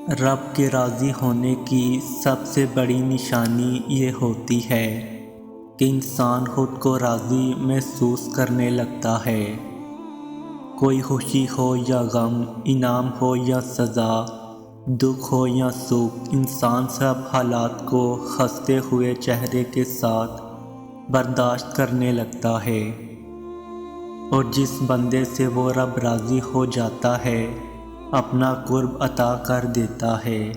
رب کے راضی ہونے کی سب سے بڑی نشانی یہ ہوتی ہے کہ انسان خود کو راضی محسوس کرنے لگتا ہے۔ کوئی خوشی ہو یا غم، انعام ہو یا سزا، دکھ ہو یا سکھ، انسان سب حالات کو ہنستے ہوئے چہرے کے ساتھ برداشت کرنے لگتا ہے، اور جس بندے سے وہ رب راضی ہو جاتا ہے اپنا قرب عطا کر دیتا ہے۔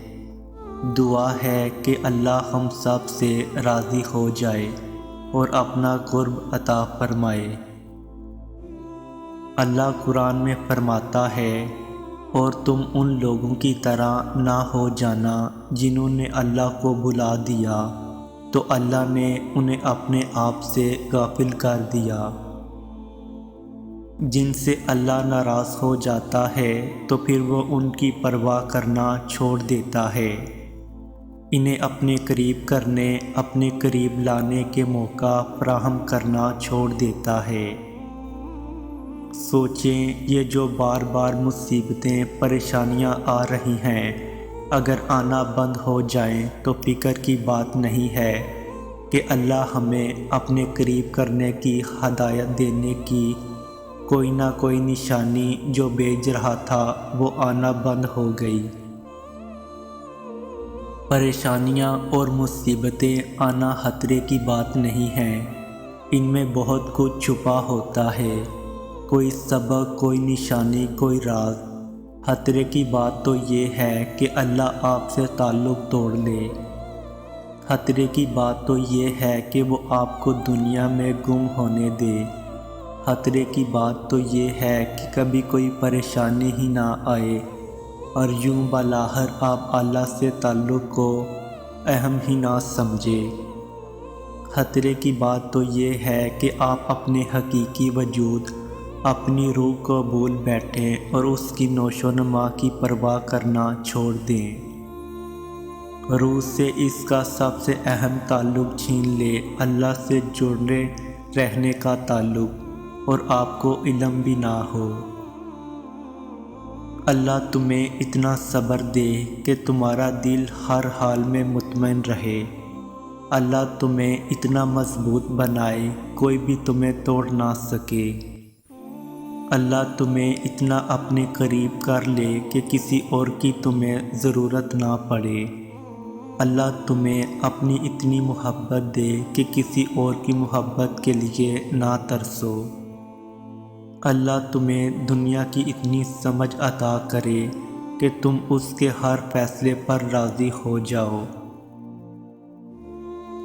دعا ہے کہ اللہ ہم سب سے راضی ہو جائے اور اپنا قرب عطا فرمائے۔ اللہ قرآن میں فرماتا ہے، اور تم ان لوگوں کی طرح نہ ہو جانا جنہوں نے اللہ کو بھلا دیا تو اللہ نے انہیں اپنے آپ سے غافل کر دیا۔ جن سے اللہ ناراض ہو جاتا ہے تو پھر وہ ان کی پرواہ کرنا چھوڑ دیتا ہے، انہیں اپنے قریب کرنے، اپنے قریب لانے کے موقع فراہم کرنا چھوڑ دیتا ہے۔ سوچیں، یہ جو بار بار مصیبتیں، پریشانیاں آ رہی ہیں، اگر آنا بند ہو جائیں تو فکر کی بات نہیں ہے کہ اللہ ہمیں اپنے قریب کرنے کی ہدایت دینے کی کوئی نہ کوئی نشانی جو بھیج رہا تھا وہ آنا بند ہو گئی۔ پریشانیاں اور مصیبتیں آنا خطرے کی بات نہیں ہے، ان میں بہت کچھ چھپا ہوتا ہے، کوئی سبق، کوئی نشانی، کوئی راز۔ خطرے کی بات تو یہ ہے کہ اللہ آپ سے تعلق توڑ لے۔ خطرے کی بات تو یہ ہے کہ وہ آپ کو دنیا میں گم ہونے دے۔ خطرے کی بات تو یہ ہے کہ کبھی کوئی پریشانی ہی نہ آئے اور یوں بالاخر آپ اللہ سے تعلق کو اہم ہی نہ سمجھیں۔ خطرے کی بات تو یہ ہے کہ آپ اپنے حقیقی وجود، اپنی روح کو بھول بیٹھیں اور اس کی نشو و نما کی پرواہ کرنا چھوڑ دیں۔ روح سے اس کا سب سے اہم تعلق چھین لے، اللہ سے جڑے رہنے کا تعلق، اور آپ کو علم بھی نہ ہو۔ اللہ تمہیں اتنا صبر دے کہ تمہارا دل ہر حال میں مطمئن رہے۔ اللہ تمہیں اتنا مضبوط بنائے کوئی بھی تمہیں توڑ نہ سکے۔ اللہ تمہیں اتنا اپنے قریب کر لے کہ کسی اور کی تمہیں ضرورت نہ پڑے۔ اللہ تمہیں اپنی اتنی محبت دے کہ کسی اور کی محبت کے لیے نہ ترسو۔ اللہ تمہیں دنیا کی اتنی سمجھ عطا کرے کہ تم اس کے ہر فیصلے پر راضی ہو جاؤ۔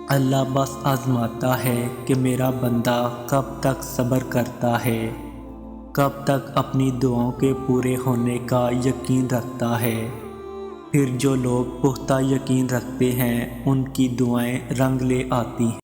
اللہ بس آزماتا ہے کہ میرا بندہ کب تک صبر کرتا ہے، کب تک اپنی دعاؤں کے پورے ہونے کا یقین رکھتا ہے۔ پھر جو لوگ پختہ یقین رکھتے ہیں ان کی دعائیں رنگ لے آتی ہیں۔